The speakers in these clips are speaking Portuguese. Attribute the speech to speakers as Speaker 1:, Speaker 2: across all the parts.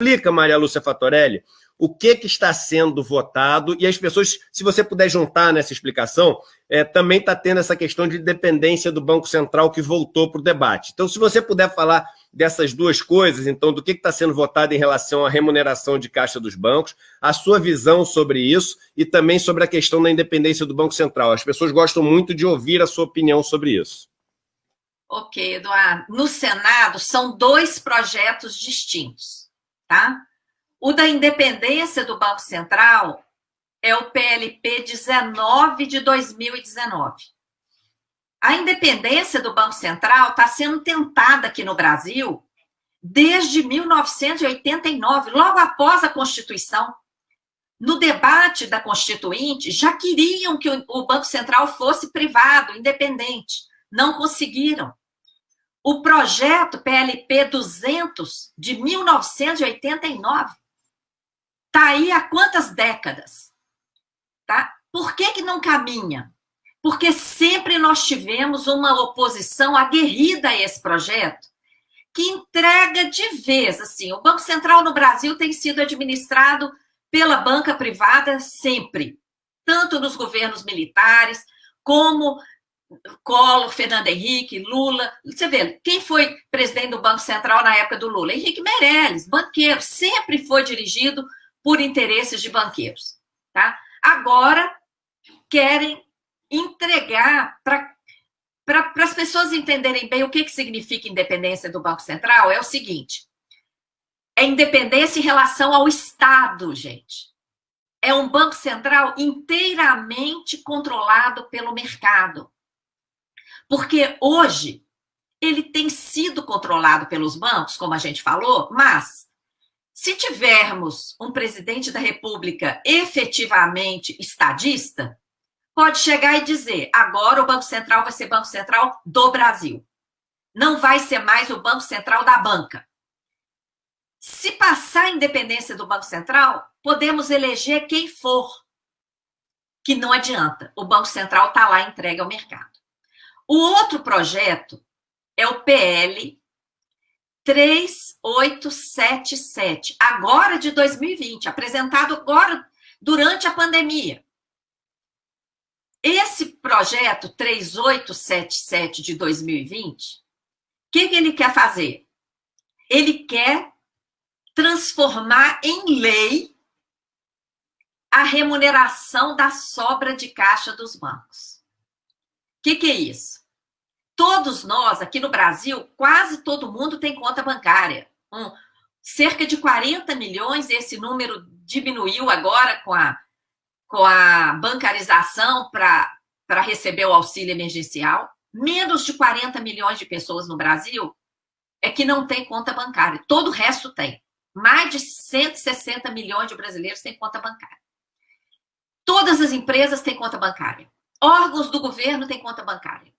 Speaker 1: Explica, Maria Lúcia Fatorelli, o que está sendo votado, e as pessoas, se você puder juntar nessa explicação, também está tendo essa questão de dependência do Banco Central que voltou para o debate. Então, se você puder falar dessas duas coisas, então, do que está sendo votado em relação à remuneração de caixa dos bancos, a sua visão sobre isso e também sobre a questão da independência do Banco Central. As pessoas gostam muito de ouvir a sua opinião sobre isso.
Speaker 2: Ok, Eduardo. No Senado, são 2 projetos distintos, tá? O da independência do Banco Central é o PLP 19 de 2019. A independência do Banco Central está sendo tentada aqui no Brasil desde 1989, logo após a Constituição. No debate da Constituinte, já queriam que o Banco Central fosse privado, independente. Não conseguiram. O projeto PLP 200, de 1989, está aí há quantas décadas? Tá? Por que não caminha? Porque sempre nós tivemos uma oposição aguerrida a esse projeto, que entrega de vez, assim, o Banco Central no Brasil tem sido administrado pela banca privada sempre, tanto nos governos militares, como Collor, Fernando Henrique, Lula. Você vê, quem foi presidente do Banco Central na época do Lula? Henrique Meirelles, banqueiro, sempre foi dirigido por interesses de banqueiros. Tá? Agora, querem entregar para as pessoas entenderem bem o que significa independência do Banco Central, é o seguinte: é independência em relação ao Estado, gente. É um Banco Central inteiramente controlado pelo mercado. Porque hoje ele tem sido controlado pelos bancos, como a gente falou, mas se tivermos um presidente da República efetivamente estadista, pode chegar e dizer: agora o Banco Central vai ser Banco Central do Brasil. Não vai ser mais o Banco Central da banca. Se passar a independência do Banco Central, podemos eleger quem for, que não adianta. O Banco Central está lá entregue ao mercado. O outro projeto é o PL 3877, agora de 2020, apresentado agora durante a pandemia. Esse projeto 3877 de 2020, o que ele quer fazer? Ele quer transformar em lei a remuneração da sobra de caixa dos bancos. O que é isso? Todos nós, aqui no Brasil, quase todo mundo tem conta bancária. Cerca de 40 milhões, esse número diminuiu agora com a bancarização para receber o auxílio emergencial. Menos de 40 milhões de pessoas no Brasil é que não tem conta bancária. Todo o resto tem. Mais de 160 milhões de brasileiros têm conta bancária. Todas as empresas têm conta bancária. Órgãos do governo têm conta bancária.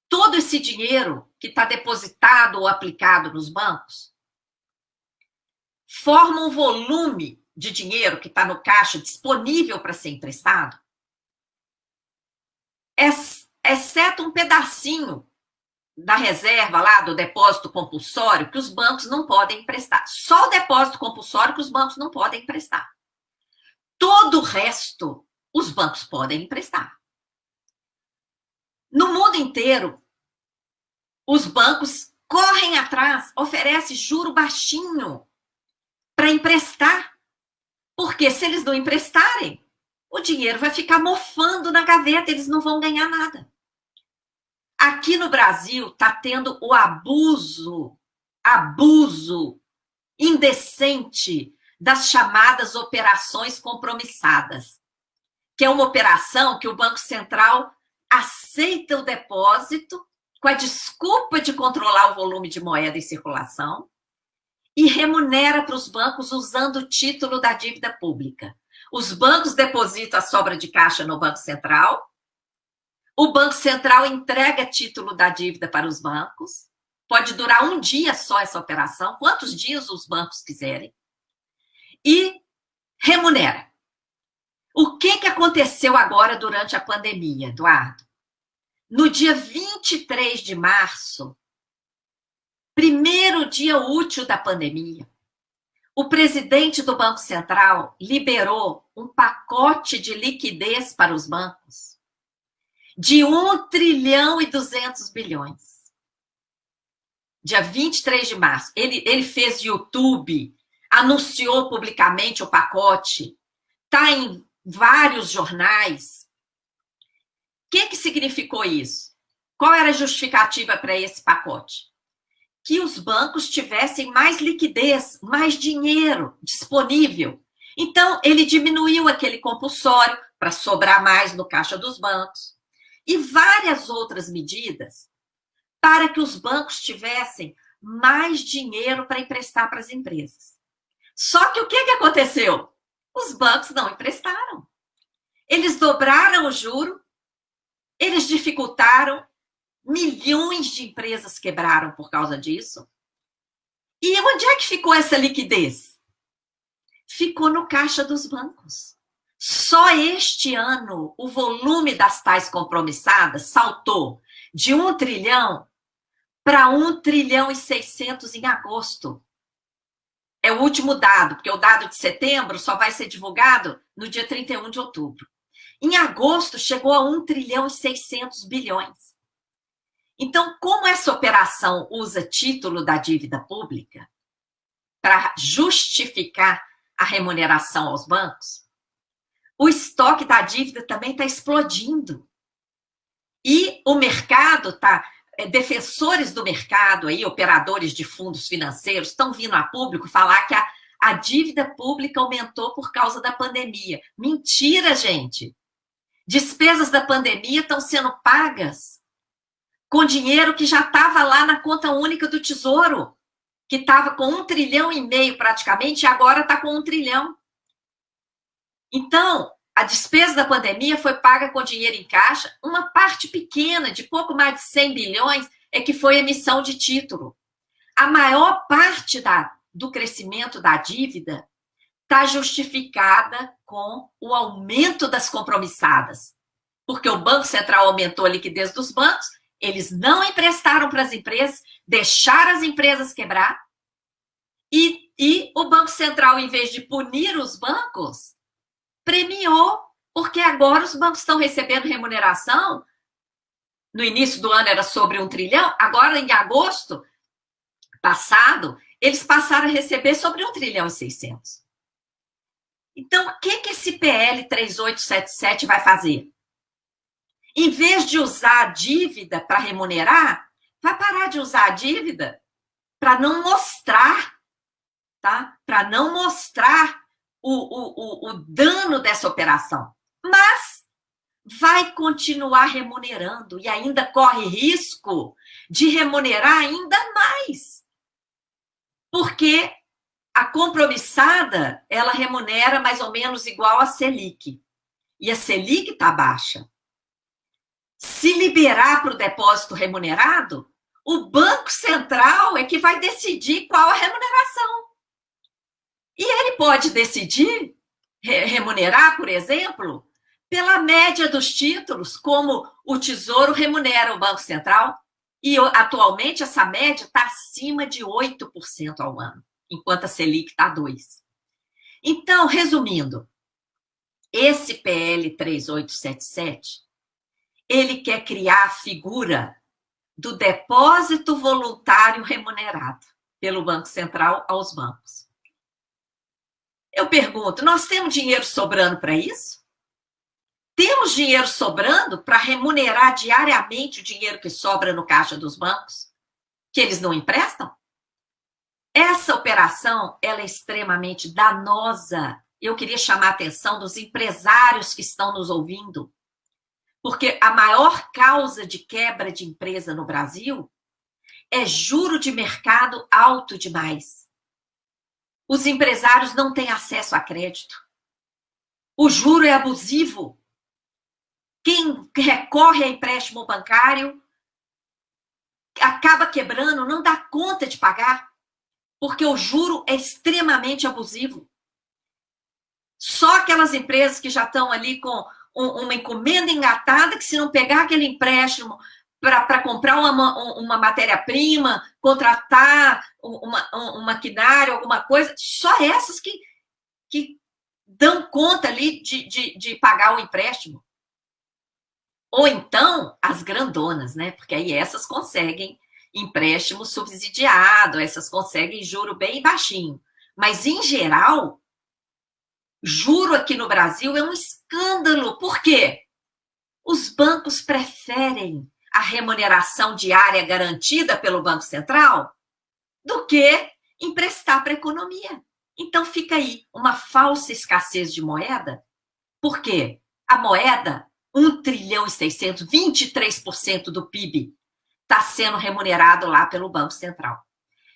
Speaker 2: Todo esse dinheiro que está depositado ou aplicado nos bancos forma um volume de dinheiro que está no caixa disponível para ser emprestado, exceto um pedacinho da reserva lá do depósito compulsório que os bancos não podem emprestar. Só o depósito compulsório que os bancos não podem emprestar. Todo o resto os bancos podem emprestar. No mundo inteiro, os bancos correm atrás, oferecem juro baixinho para emprestar. Porque se eles não emprestarem, o dinheiro vai ficar mofando na gaveta, eles não vão ganhar nada. Aqui no Brasil está tendo o abuso indecente das chamadas operações compromissadas, que é uma operação que o Banco Central aceita o depósito com a desculpa de controlar o volume de moeda em circulação e remunera para os bancos usando o título da dívida pública. Os bancos depositam a sobra de caixa no Banco Central, o Banco Central entrega título da dívida para os bancos, pode durar um dia só essa operação, quantos dias os bancos quiserem, e remunera. O que aconteceu agora durante a pandemia, Eduardo? No dia 23 de março, primeiro dia útil da pandemia, o presidente do Banco Central liberou um pacote de liquidez para os bancos de 1 trilhão e 200 bilhões. Dia 23 de março. Ele fez YouTube, anunciou publicamente o pacote, está em vários jornais. O que significou isso? Qual era a justificativa para esse pacote? Que os bancos tivessem mais liquidez, mais dinheiro disponível. Então, ele diminuiu aquele compulsório para sobrar mais no caixa dos bancos. E várias outras medidas para que os bancos tivessem mais dinheiro para emprestar para as empresas. Só que o que aconteceu? Os bancos não emprestaram. Eles dobraram o juro, eles dificultaram, milhões de empresas quebraram por causa disso. E onde é que ficou essa liquidez? Ficou no caixa dos bancos. Só este ano, o volume das tais compromissadas saltou de 1 trilhão para 1 trilhão e 600 em agosto. É o último dado, porque o dado de setembro só vai ser divulgado no dia 31 de outubro. Em agosto, chegou a 1 trilhão e 600 bilhões. Então, como essa operação usa título da dívida pública para justificar a remuneração aos bancos, o estoque da dívida também está explodindo. E o mercado está... defensores do mercado, aí, operadores de fundos financeiros, estão vindo a público falar que a dívida pública aumentou por causa da pandemia. Mentira, gente! Despesas da pandemia estão sendo pagas com dinheiro que já estava lá na conta única do Tesouro, que estava com 1,5 trilhão praticamente, e agora está com 1 trilhão. Então, a despesa da pandemia foi paga com dinheiro em caixa, uma parte pequena, de pouco mais de 100 bilhões, é que foi emissão de título. A maior parte do crescimento da dívida está justificada com o aumento das compromissadas, porque o Banco Central aumentou a liquidez dos bancos, eles não emprestaram para as empresas, deixaram as empresas quebrar, e o Banco Central, em vez de punir os bancos, premiou, porque agora os bancos estão recebendo remuneração. No início do ano era sobre 1 trilhão, agora em agosto passado, eles passaram a receber sobre 1 trilhão e 600. Então, o que esse PL 3877 vai fazer? Em vez de usar a dívida para remunerar, vai parar de usar a dívida para não mostrar, tá? Para não mostrar o dano dessa operação. Mas vai continuar remunerando e ainda corre risco de remunerar ainda mais. Porque a compromissada, ela remunera mais ou menos igual a Selic. E a Selic está baixa. Se liberar para o depósito remunerado, o Banco Central é que vai decidir qual a remuneração. E ele pode decidir remunerar, por exemplo, pela média dos títulos, como o Tesouro remunera o Banco Central. E atualmente essa média está acima de 8% ao ano, enquanto a Selic está 2%. Então, resumindo, esse PL 3877, ele quer criar a figura do depósito voluntário remunerado pelo Banco Central aos bancos. Eu pergunto, nós temos dinheiro sobrando para isso? Temos dinheiro sobrando para remunerar diariamente o dinheiro que sobra no caixa dos bancos, que eles não emprestam? Essa operação, ela é extremamente danosa. Eu queria chamar a atenção dos empresários que estão nos ouvindo, porque a maior causa de quebra de empresa no Brasil é juro de mercado alto demais. Os empresários não têm acesso a crédito. O juro é abusivo. Quem recorre a empréstimo bancário acaba quebrando, não dá conta de pagar, porque o juro é extremamente abusivo. Só aquelas empresas que já estão ali com uma encomenda engatada, que se não pegar aquele empréstimo para comprar uma matéria-prima, contratar um maquinário, alguma coisa, só essas que dão conta ali de pagar o empréstimo. Ou então, as grandonas, né? Porque aí essas conseguem empréstimo subsidiado, essas conseguem juro bem baixinho. Mas, em geral, juro aqui no Brasil é um escândalo. Por quê? Os bancos preferem a remuneração diária garantida pelo Banco Central do que emprestar para a economia. Então, fica aí uma falsa escassez de moeda. Por quê? A moeda, 1 trilhão e 600, 23% do PIB, está sendo remunerado lá pelo Banco Central.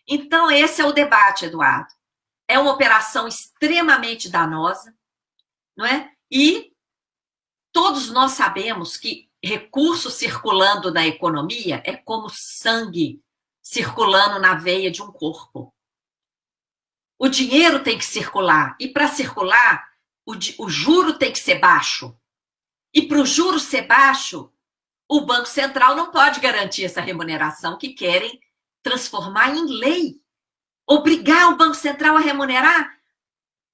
Speaker 2: Então, esse é o debate, Eduardo. É uma operação extremamente danosa, não é? E todos nós sabemos que recurso circulando na economia é como sangue circulando na veia de um corpo. O dinheiro tem que circular, e para circular, o juro tem que ser baixo. E para o juro ser baixo, o Banco Central não pode garantir essa remuneração que querem transformar em lei. Obrigar o Banco Central a remunerar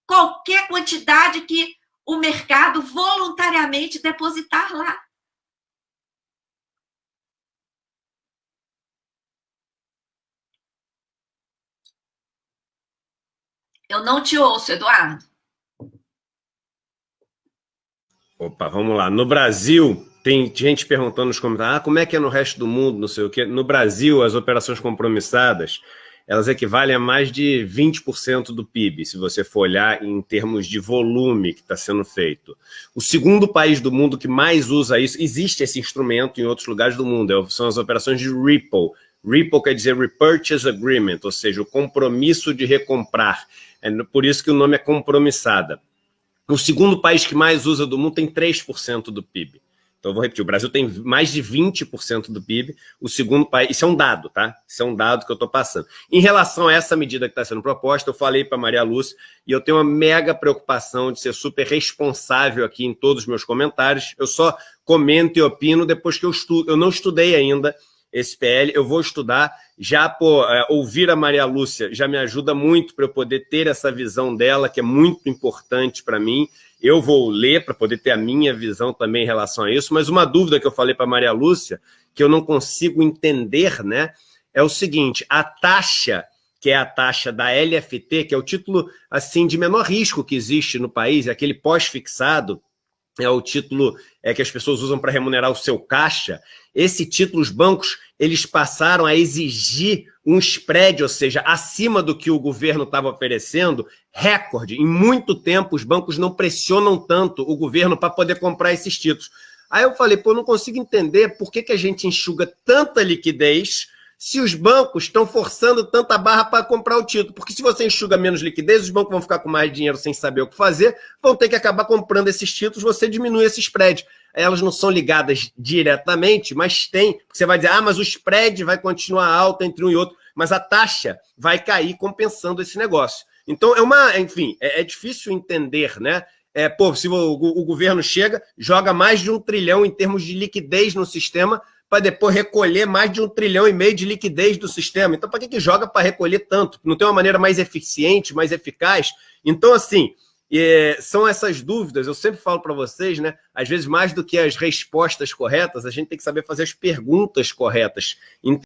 Speaker 2: qualquer quantidade que o mercado voluntariamente depositar lá. Eu não te ouço, Eduardo.
Speaker 1: Opa, vamos lá. No Brasil, tem gente perguntando nos comentários, como é que é no resto do mundo, não sei o quê. No Brasil, as operações compromissadas, elas equivalem a mais de 20% do PIB, se você for olhar em termos de volume que está sendo feito. O segundo país do mundo que mais usa isso, existe esse instrumento em outros lugares do mundo, são as operações de repo. Repo quer dizer Repurchase Agreement, ou seja, o compromisso de recomprar. É por isso que o nome é compromissada. O segundo país que mais usa do mundo tem 3% do PIB. Então, eu vou repetir, o Brasil tem mais de 20% do PIB, o segundo país... Isso é um dado, tá? Isso é um dado que eu estou passando. Em relação a essa medida que está sendo proposta, eu falei para a Maria Lúcia, e eu tenho uma mega preocupação de ser super responsável aqui em todos os meus comentários. Eu só comento e opino depois que eu estudo. Eu não estudei ainda esse PL, eu vou estudar. Já ouvir a Maria Lúcia já me ajuda muito para eu poder ter essa visão dela, que é muito importante para mim. Eu vou ler para poder ter a minha visão também em relação a isso, mas uma dúvida que eu falei para a Maria Lúcia, que eu não consigo entender, né, é o seguinte: a taxa, que é a taxa da LFT, que é o título assim de menor risco que existe no país, é aquele pós-fixado, é o título que as pessoas usam para remunerar o seu caixa. Esse título, os bancos, eles passaram a exigir um spread, ou seja, acima do que o governo estava oferecendo, recorde. Em muito tempo, os bancos não pressionam tanto o governo para poder comprar esses títulos. Aí eu falei, pô, eu não consigo entender por que a gente enxuga tanta liquidez se os bancos estão forçando tanta barra para comprar o título. Porque se você enxuga menos liquidez, os bancos vão ficar com mais dinheiro sem saber o que fazer, vão ter que acabar comprando esses títulos, você diminui esse spread. Elas não são ligadas diretamente, mas tem. Você vai dizer, mas o spread vai continuar alto entre um e outro, mas a taxa vai cair compensando esse negócio. Então, enfim, é difícil entender, né? Se o governo chega, joga mais de 1 trilhão em termos de liquidez no sistema, para depois recolher mais de 1,5 trilhão de liquidez do sistema. Então, para que joga para recolher tanto? Não tem uma maneira mais eficiente, mais eficaz? Então, assim, são essas dúvidas. Eu sempre falo para vocês, né? Às vezes, mais do que as respostas corretas, a gente tem que saber fazer as perguntas corretas.